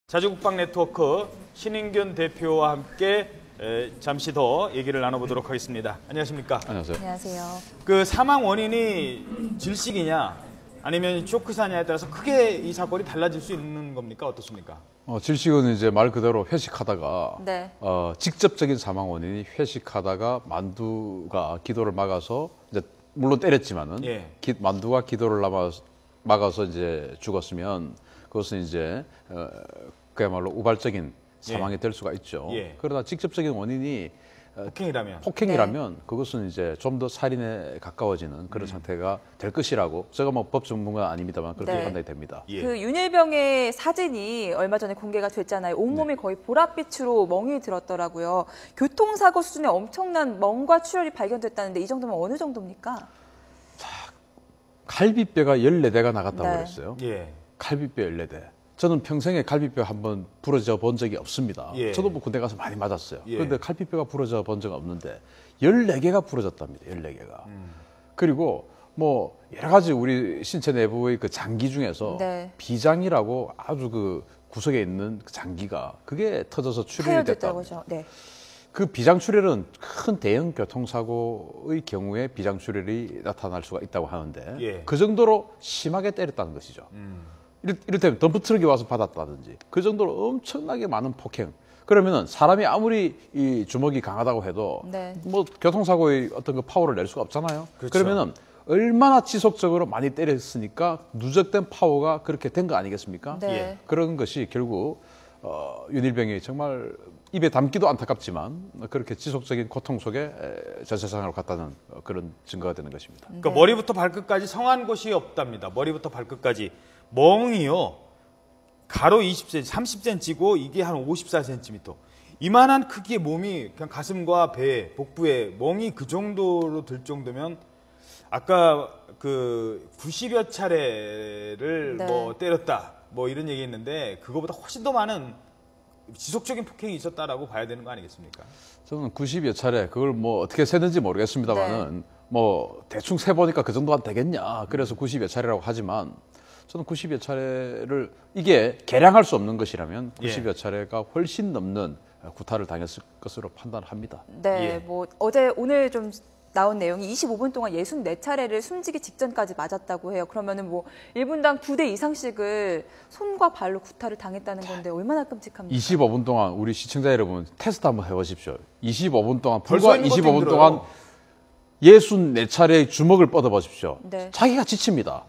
자주국방 네트워크 신인균 대표와 함께 잠시 더 얘기를 나눠보도록 하겠습니다. 안녕하십니까? 안녕하세요. 안녕하세요. 그 사망 원인이 질식이냐 아니면 쇼크사냐에 따라서 크게 이 사건이 달라질 수 있는 겁니까? 어떻습니까? 질식은 이제 말 그대로 회식하다가 네. 직접적인 사망 원인이 회식하다가 만두가 기도를 막아서 이제 물론 때렸지만은 예. 만두가 기도를 막아서 이제 죽었으면 그것은 이제 그야말로 우발적인 사망이 될 수가 있죠. 예. 그러나 직접적인 원인이 폭행이라면 네. 그것은 이제 좀 더 살인에 가까워지는 그런 상태가 될 것이라고 제가 뭐 법 전문가 아닙니다만 그렇게 네. 판단이 됩니다. 예. 그 윤일병의 사진이 얼마 전에 공개가 됐잖아요. 온몸이 거의 보랏빛으로 멍이 들었더라고요. 교통사고 수준의 엄청난 멍과 출혈이 발견됐다는데 이 정도면 어느 정도입니까? 갈비뼈가 14대가 나갔다고 네. 그랬어요. 예. 갈비뼈 14대. 저는 평생에 갈비뼈 한번 부러져 본 적이 없습니다. 예. 저도 뭐 군대 가서 많이 맞았어요. 예. 그런데 갈비뼈가 부러져 본 적은 없는데 14개가 부러졌답니다. 14개가. 그리고 뭐 여러 가지 우리 신체 내부의 그 장기 중에서 네. 비장이라고 아주 그 구석에 있는 그 장기가 그게 터져서 출혈이 파열됐다고 됐다. 하죠. 네. 그 비장출혈은 큰 대형 교통사고의 경우에 비장출혈이 나타날 수가 있다고 하는데 예. 그 정도로 심하게 때렸다는 것이죠. 이를테면 덤프트럭이 와서 받았다든지 그 정도로 엄청나게 많은 폭행. 그러면은 사람이 아무리 이 주먹이 강하다고 해도 네. 뭐 교통사고의 어떤 그 파워를 낼 수가 없잖아요. 그렇죠. 그러면은 얼마나 지속적으로 많이 때렸으니까 누적된 파워가 그렇게 된 거 아니겠습니까? 네. 예. 그런 것이 결국 윤일병이 정말 입에 담기도 안타깝지만 그렇게 지속적인 고통 속에 전 세상으로 갔다는 그런 증거가 되는 것입니다. 그러니까 머리부터 발끝까지 성한 곳이 없답니다. 머리부터 발끝까지. 멍이요. 가로 20cm, 30cm고 이게 한 54cm. 이만한 크기의 몸이 그냥 가슴과 배, 복부에 멍이 그 정도로 들 정도면 아까 그 90여 차례를 네. 뭐 때렸다. 뭐 이런 얘기 했는데 그거보다 훨씬 더 많은 지속적인 폭행이 있었다라고 봐야 되는 거 아니겠습니까? 저는 90여 차례 그걸 뭐 어떻게 세는지 모르겠습니다만은 뭐 대충 세보니까 그 정도 안 되겠냐. 그래서 90여 차례라고 하지만 저는 90여 차례를 이게 계량할 수 없는 것이라면 90여 차례가 훨씬 넘는 구타를 당했을 것으로 판단합니다. 네. 예. 뭐 오늘 좀 나온 내용이 25분 동안 64차례를 숨지기 직전까지 맞았다고 해요. 그러면은 뭐 1분당 2대 이상씩을 손과 발로 구타를 당했다는 건데 얼마나 끔찍합니까? 25분 동안 우리 시청자 여러분 테스트 한번 해보십시오. 25분 동안 벌써 불과 있는 것도 25분 동안 힘들어요. 64차례의 주먹을 뻗어보십시오. 네. 자기가 지칩니다.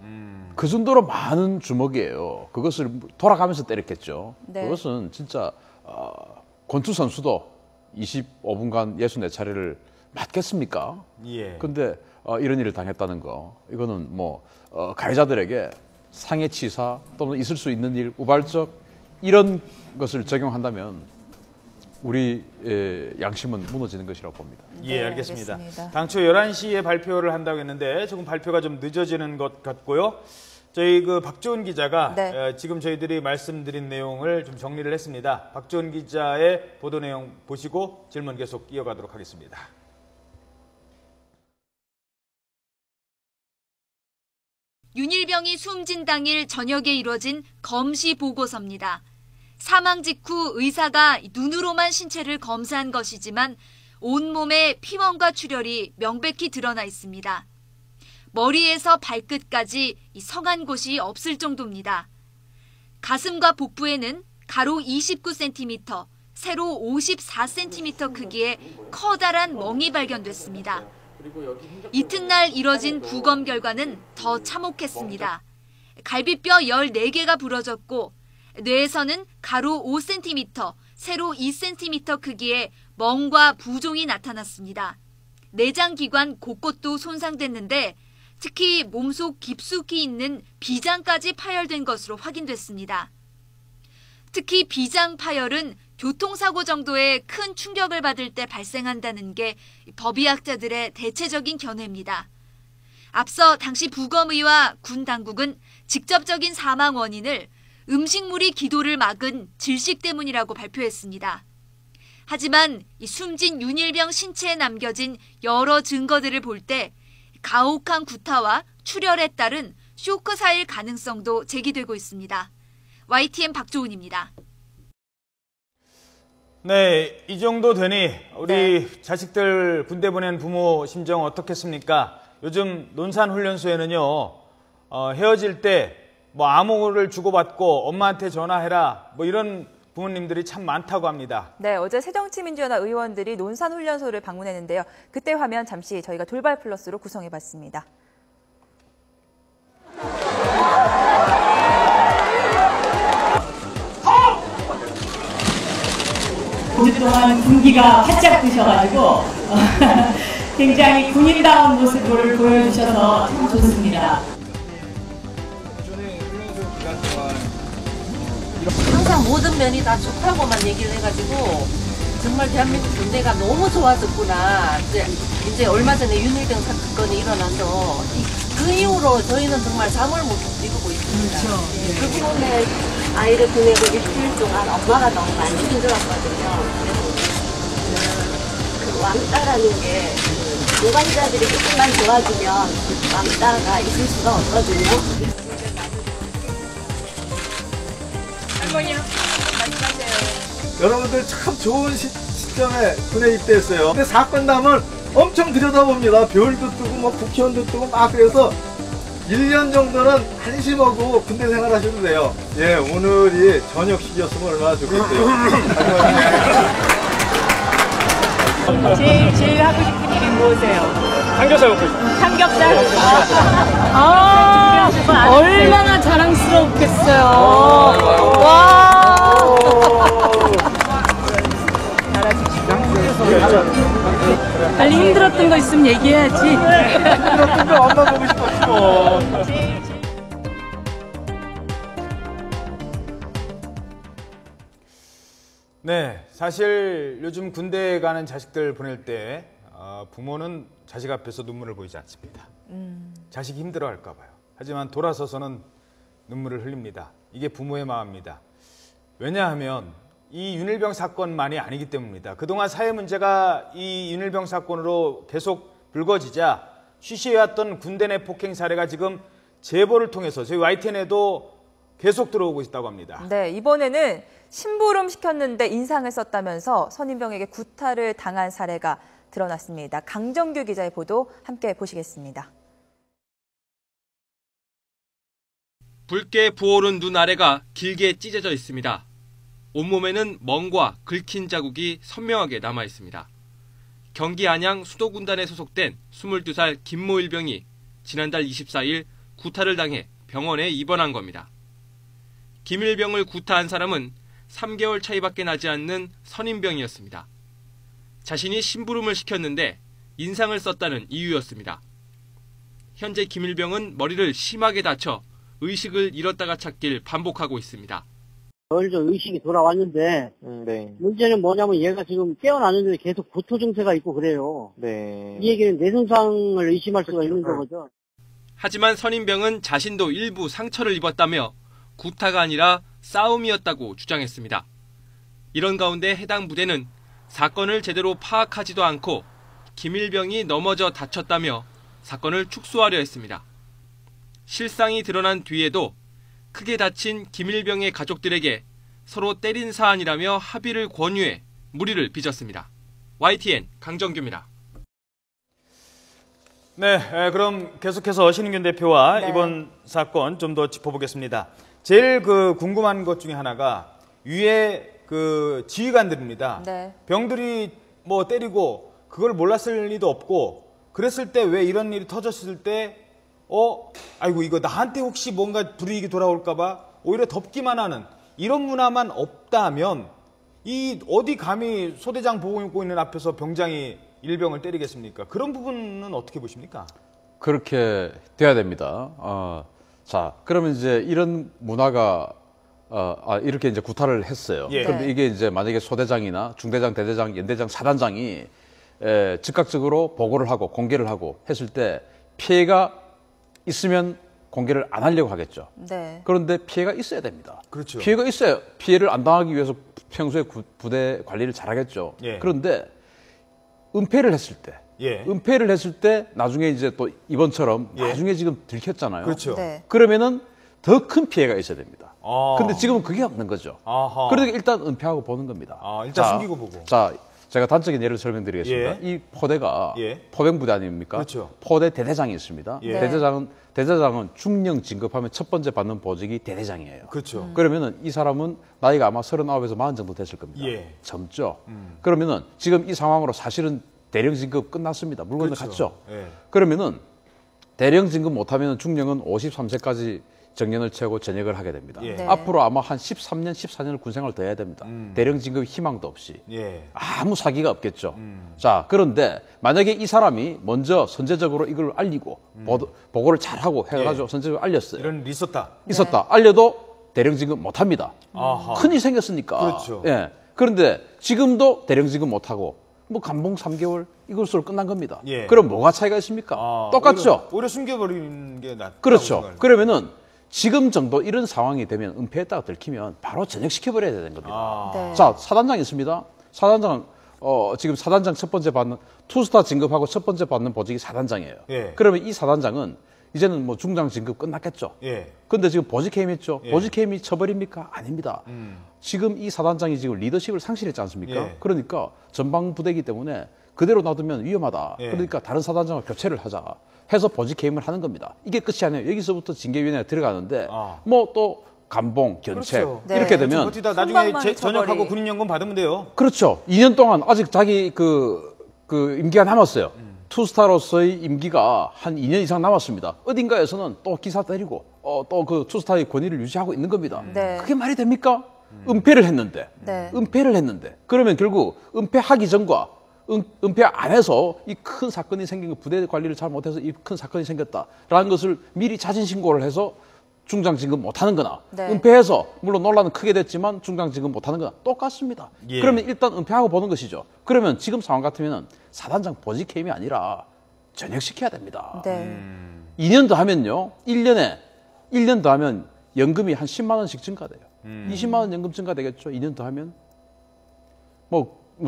그 정도로 많은 주먹이에요. 그것을 돌아가면서 때렸겠죠. 네. 그것은 진짜 권투 선수도 25분간 64차례를 맞겠습니까? 예. 근데 이런 일을 당했다는 거 이거는 뭐 가해자들에게 상해치사 또는 있을 수 있는 일 우발적 이런 것을 적용한다면 우리 양심은 무너지는 것이라고 봅니다. 예, 네, 알겠습니다. 알겠습니다. 당초 11시에 발표를 한다고 했는데 조금 발표가 좀 늦어지는 것 같고요. 저희 그 박주은 기자가 네. 지금 저희들이 말씀드린 내용을 좀 정리를 했습니다. 박주은 기자의 보도 내용 보시고 질문 계속 이어가도록 하겠습니다. 윤일병이 숨진 당일 저녁에 이뤄진 검시 보고서입니다. 사망 직후 의사가 눈으로만 신체를 검사한 것이지만 온몸에 피멍과 출혈이 명백히 드러나 있습니다. 머리에서 발끝까지 성한 곳이 없을 정도입니다. 가슴과 복부에는 가로 29cm, 세로 54cm 크기의 커다란 멍이 발견됐습니다. 이튿날 이뤄진 부검 결과는 더 참혹했습니다. 갈비뼈 14개가 부러졌고 뇌에서는 가로 5cm, 세로 2cm 크기의 멍과 부종이 나타났습니다. 내장기관 곳곳도 손상됐는데 특히 몸속 깊숙이 있는 비장까지 파열된 것으로 확인됐습니다. 특히 비장 파열은 교통사고 정도의 큰 충격을 받을 때 발생한다는 게 법의학자들의 대체적인 견해입니다. 앞서 당시 부검의와 군 당국은 직접적인 사망 원인을 음식물이 기도를 막은 질식 때문이라고 발표했습니다. 하지만 숨진 윤일병 신체에 남겨진 여러 증거들을 볼 때 가혹한 구타와 출혈에 따른 쇼크사일 가능성도 제기되고 있습니다. YTN 박조은입니다. 네, 이 정도 되니 우리 자식들 군대 보낸 부모 심정 어떻겠습니까? 요즘 논산훈련소에는요, 헤어질 때 뭐 암호를 주고받고 엄마한테 전화해라 뭐 이런 부모님들이 참 많다고 합니다. 네, 어제 새정치민주연합 의원들이 논산훈련소를 방문했는데요. 그때 화면 잠시 저희가 돌발 플러스로 구성해봤습니다. 그동안 군기가 활짝 드셔가지고 굉장히 군인다운 모습을 보여주셔서 참 좋습니다. 항상 모든 면이 다 좋다고만 얘기를 해가지고 정말 대한민국 군대가 너무 좋아졌구나. 이제 얼마 전에 윤일병 사건이 일어나서 그 이후로 저희는 정말 잠을 못 이루고 있습니다. 그렇죠. 그 부분에 아이를 보내고 일주일 동안 엄마가 너무 많이 힘들었거든요. 그 왕따라는 게 동반자들이 조금만 도와주면 왕따가 있을 수가 없거든요. 여러분들 참 좋은 시점에 군에 입대했어요. 근데 사건담을 엄청 들여다봅니다. 별도 뜨고 뭐 국회의원도 뜨고 막 그래서 1년 정도는 한심하고 군대 생활하셔도 돼요. 예, 오늘이 저녁식이었으면 얼마나 좋겠어요. 제일 하고 싶은 일이 무엇이에요? 삼겹살 먹고 싶어요. 삼겹살? 얼마나 자랑스럽겠어요. 와. 빨리 힘들었던 거 있으면 얘기해야지. 힘들었던 거 엄마 보고 싶었지 뭐. 네, 사실 요즘 군대 가는 자식들 보낼 때 부모는 자식 앞에서 눈물을 보이지 않습니다. 자식이 힘들어할까 봐요. 하지만 돌아서서는 눈물을 흘립니다. 이게 부모의 마음입니다. 왜냐하면 이 윤일병 사건만이 아니기 때문입니다. 그동안 사회 문제가 이 윤일병 사건으로 계속 불거지자 쉬쉬해왔던 군대 내 폭행 사례가 지금 제보를 통해서 저희 YTN에도 계속 들어오고 있다고 합니다. 네, 이번에는 심부름 시켰는데 인상을 썼다면서 선임병에게 구타를 당한 사례가 드러났습니다. 강정규 기자의 보도 함께 보시겠습니다. 붉게 부어오른 눈 아래가 길게 찢어져 있습니다. 온몸에는 멍과 긁힌 자국이 선명하게 남아 있습니다. 경기 안양 수도군단에 소속된 22살 김모 일병이 지난달 24일 구타를 당해 병원에 입원한 겁니다. 김 일병을 구타한 사람은 3개월 차이밖에 나지 않는 선임병이었습니다. 자신이 심부름을 시켰는데 인상을 썼다는 이유였습니다. 현재 김 일병은 머리를 심하게 다쳐 의식을 잃었다가 찾길 반복하고 있습니다. 어느 정도 의식이 돌아왔는데 네. 문제는 뭐냐면 얘가 지금 깨어나는데 계속 구토 증세가 있고 그래요. 네. 이 얘기는 뇌손상을 의심할 수가 있는 거거든. 하지만 선임병은 자신도 일부 상처를 입었다며 구타가 아니라 싸움이었다고 주장했습니다. 이런 가운데 해당 부대는 사건을 제대로 파악하지도 않고 김일병이 넘어져 다쳤다며 사건을 축소하려 했습니다. 실상이 드러난 뒤에도 크게 다친 김일병의 가족들에게 서로 때린 사안이라며 합의를 권유해 물의를 빚었습니다. YTN 강정규입니다. 네, 그럼 계속해서 신인균 대표와 이번 사건 좀 더 짚어보겠습니다. 제일 궁금한 것 중에 하나가 위에 지휘관들입니다. 네. 병들이 뭐 때리고 그걸 몰랐을 리도 없고 그랬을 때 왜 이런 일이 터졌을 때 아이고 이거 나한테 혹시 뭔가 불이익이 돌아올까 봐 오히려 덮기만 하는 이런 문화만 없다면 이 어디 감히 소대장 보고 있는 앞에서 병장이 일병을 때리겠습니까? 그런 부분은 어떻게 보십니까? 그렇게 돼야 됩니다. 자, 그러면 이제 이런 문화가 이렇게 이제 구타를 했어요. 예. 그런데 이게 이제 만약에 소대장이나 중대장, 대대장, 연대장, 사단장이 즉각적으로 보고를 하고 공개를 하고 했을 때 피해가 있으면 공개를 안 하려고 하겠죠. 네. 그런데 피해가 있어야 됩니다. 그렇죠. 피해가 있어야 피해를 안 당하기 위해서 평소에 부대 관리를 잘하겠죠. 예. 그런데 은폐를 했을 때, 은폐를 했을 때 나중에 이제 또 이번처럼 나중에 지금 들켰잖아요. 그렇죠. 네. 그러면은 더 큰 피해가 있어야 됩니다. 근데 지금은 그게 없는 거죠. 아하. 그러니까 일단 은폐하고 보는 겁니다. 일단 숨기고 보고. 자, 제가 단적인 예를 설명드리겠습니다. 이 포대가 포병부대 아닙니까? 그렇죠. 포대 대대장이 있습니다. 대대장은 중령 진급하면 첫 번째 받는 보직이 대대장이에요. 그렇죠. 그러면은 이 사람은 나이가 아마 39에서 40 정도 됐을 겁니다. 젊죠. 그러면은 지금 이 상황으로 사실은 대령 진급 끝났습니다. 물 건너갔죠. 그러면은 대령 진급 못하면 중령은 53세까지 정년을 채우고 전역을 하게 됩니다. 앞으로 아마 한 13년, 14년을 군생활을 더 해야 됩니다. 대령 진급 희망도 없이. 아무 사기가 없겠죠. 자, 그런데 만약에 이 사람이 먼저 선제적으로 이걸 알리고 보고를 잘하고 해가지고 선제적으로 알렸어요. 이런 일 있었다. 알려도 대령 진급 못합니다. 큰일이 생겼으니까. 그렇죠. 그런데 지금도 대령 진급 못하고 뭐 감봉 3개월 이것으로 끝난 겁니다. 그럼 뭐가 차이가 있습니까? 똑같죠. 오히려 숨겨버리는 게 낫다고 그렇죠. 생각을. 그러면은 지금 정도 이런 상황이 되면 은폐했다가 들키면 바로 전역시켜버려야 되는 겁니다. 자, 사단장 있습니다. 사단장 지금 사단장 첫 번째 받는 투스타 진급하고 첫 번째 받는 보직이 사단장이에요. 그러면 이 사단장은 이제는 뭐 중장 진급 끝났겠죠. 근데 지금 보직 해임했죠. 보직 해임이 처벌입니까? 아닙니다. 지금 이 사단장이 지금 리더십을 상실했지 않습니까? 그러니까 전방 부대이기 때문에 그대로 놔두면 위험하다. 그러니까 다른 사단장과 교체를 하자 해서 보직 해임을 하는 겁니다. 이게 끝이 아니에요. 여기서부터 징계위원회가 들어가는데 뭐 또 감봉, 견책 이렇게 되면 버티다 나중에 전역하고 군인연금 받으면 돼요. 그렇죠. 2년 동안 아직 자기 그 임기가 남았어요. 투스타로서의 임기가 한 2년 이상 남았습니다. 어딘가에서는 또 기사 때리고 또 그 투스타의 권위를 유지하고 있는 겁니다. 그게 말이 됩니까? 은폐를 했는데 그러면 결국 은폐하기 전과 은폐 안에서 이 큰 사건이 생긴 거, 부대 관리를 잘 못해서 이 큰 사건이 생겼다라는 것을 미리 자진 신고를 해서 중장 진급 못하는 거나 은폐해서 물론 논란은 크게 됐지만 중장 진급 못하는 거나 똑같습니다. 그러면 일단 은폐하고 보는 것이죠. 그러면 지금 상황 같으면 사단장 보직 해임이 아니라 전역시켜야 됩니다. 2년 더 하면요. 1년 더 하면 연금이 한 10만 원씩 증가돼요. 20만 원 연금 증가되겠죠. 2년 더 하면.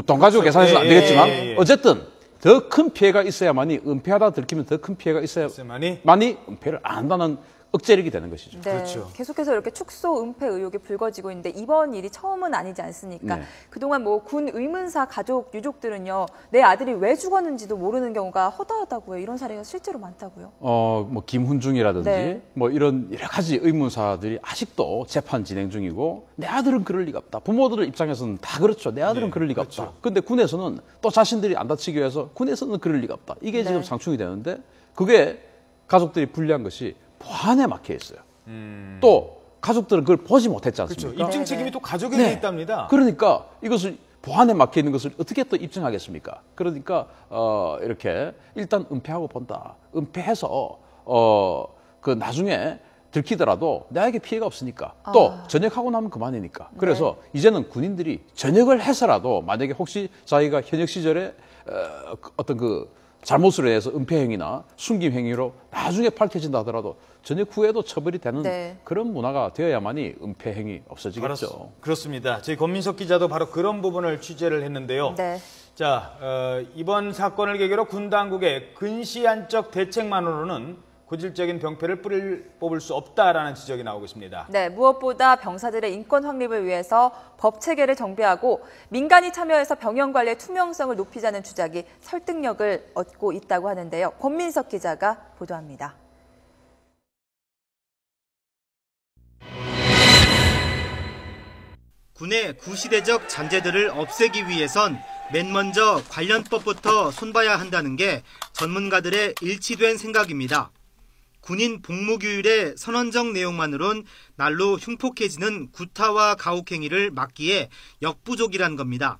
돈 가지고 계산해서는 안 되겠지만 어쨌든 더 큰 피해가 있어야만이 은폐하다 들키면 더 큰 피해가 있어야만이 은폐를 안 한다는 억제력이 되는 것이죠. 그렇죠. 계속해서 이렇게 축소 은폐 의혹이 불거지고 있는데 이번 일이 처음은 아니지 않습니까? 그동안 뭐 군 의문사 가족 유족들은요, 내 아들이 왜 죽었는지도 모르는 경우가 허다하다고요. 이런 사례가 실제로 많다고요. 뭐 김훈중이라든지 뭐 이런 여러 가지 의문사들이 아직도 재판 진행 중이고 내 아들은 그럴 리가 없다. 부모들 입장에서는 다 그렇죠. 내 아들은 그럴 리가 없다. 근데 군에서는 또 자신들이 안 다치기 위해서 군에서는 그럴 리가 없다. 이게 지금 상충이 되는데 그게 가족들이 불리한 것이 보안에 막혀 있어요. 또 가족들은 그걸 보지 못했지 않습니까? 그렇죠. 입증 책임이 또 가족에게 있답니다. 그러니까 이것을 보안에 막혀 있는 것을 어떻게 또 입증하겠습니까? 그러니까 이렇게 일단 은폐하고 본다. 은폐해서 그 나중에 들키더라도 나에게 피해가 없으니까 또 전역하고 나면 그만이니까. 그래서 이제는 군인들이 전역을 해서라도 만약에 혹시 자기가 현역 시절에 어떤 그 잘못으로 해서 은폐 행위나 숨김 행위로 나중에 밝혀진다 하더라도 전역 후에도 처벌이 되는 그런 문화가 되어야만이 은폐 행위 없어지겠죠. 그렇습니다. 저희 권민석 기자도 바로 그런 부분을 취재를 했는데요. 자, 이번 사건을 계기로 군 당국의 근시안적 대책만으로는 고질적인 병폐를 뽑을 수 없다라는 지적이 나오고 있습니다. 무엇보다 병사들의 인권 확립을 위해서 법 체계를 정비하고 민간이 참여해서 병영 관리의 투명성을 높이자는 주장이 설득력을 얻고 있다고 하는데요. 권민석 기자가 보도합니다. 군의 구시대적 잔재들을 없애기 위해선 맨 먼저 관련법부터 손봐야 한다는 게 전문가들의 일치된 생각입니다. 군인 복무규율의 선언적 내용만으론 날로 흉폭해지는 구타와 가혹행위를 막기에 역부족이란 겁니다.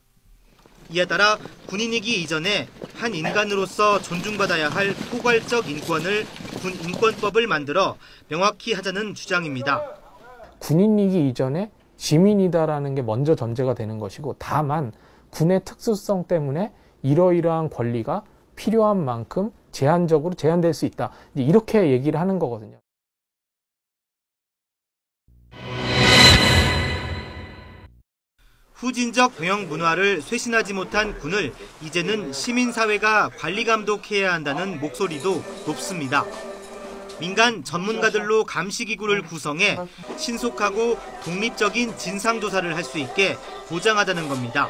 이에 따라 군인이기 이전에 한 인간으로서 존중받아야 할 포괄적 인권을 군 인권법을 만들어 명확히 하자는 주장입니다. 군인이기 이전에 시민이다라는 게 먼저 전제가 되는 것이고, 다만 군의 특수성 때문에 이러이러한 권리가 필요한 만큼 제한적으로 제한될 수 있다. 이렇게 얘기를 하는 거거든요. 후진적 병영 문화를 쇄신하지 못한 군을 이제는 시민사회가 관리 감독해야 한다는 목소리도 높습니다. 민간 전문가들로 감시기구를 구성해 신속하고 독립적인 진상조사를 할 수 있게 보장하자는 겁니다.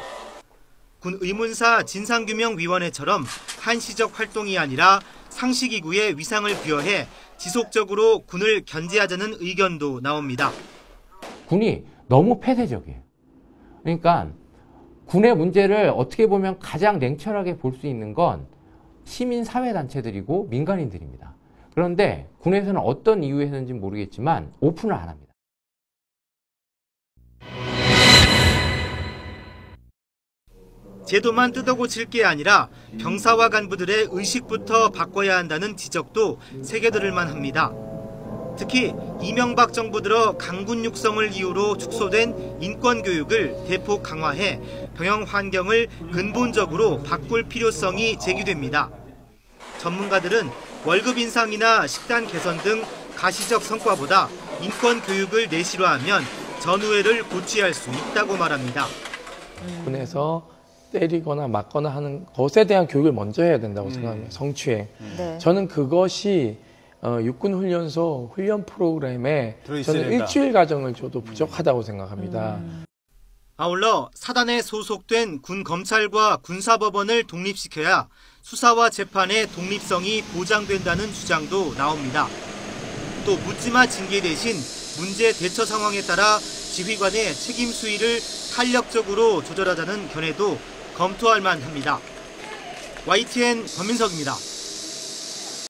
군 의문사 진상규명위원회처럼 한시적 활동이 아니라 상시기구의 위상을 부여해 지속적으로 군을 견제하자는 의견도 나옵니다. 군이 너무 폐쇄적이에요. 그러니까 군의 문제를 어떻게 보면 가장 냉철하게 볼 수 있는 건 시민사회단체들이고 민간인들입니다. 그런데 군에서는 어떤 이유에 했는지 모르겠지만 오픈을 안 합니다. 제도만 뜯어고칠 게 아니라 병사와 간부들의 의식부터 바꿔야 한다는 지적도 새겨들을 만합니다. 특히 이명박 정부 들어 강군 육성을 이유로 축소된 인권교육을 대폭 강화해 병영 환경을 근본적으로 바꿀 필요성이 제기됩니다. 전문가들은 월급 인상이나 식단 개선 등 가시적 성과보다 인권교육을 내실화하면 전우회를 고취할 수 있다고 말합니다. 군에서 때리거나 맞거나 하는 것에 대한 교육을 먼저 해야 된다고 생각합니다. 성추행. 네. 저는 그것이 육군훈련소 훈련 프로그램에 저는 된다. 일주일 과정을 줘도 부족하다고 생각합니다. 아울러 사단에 소속된 군 검찰과 군사법원을 독립시켜야 수사와 재판의 독립성이 보장된다는 주장도 나옵니다. 또 묻지마 징계 대신 문제 대처 상황에 따라 지휘관의 책임 수위를 탄력적으로 조절하자는 견해도 검토할 만합니다. YTN 권민석입니다.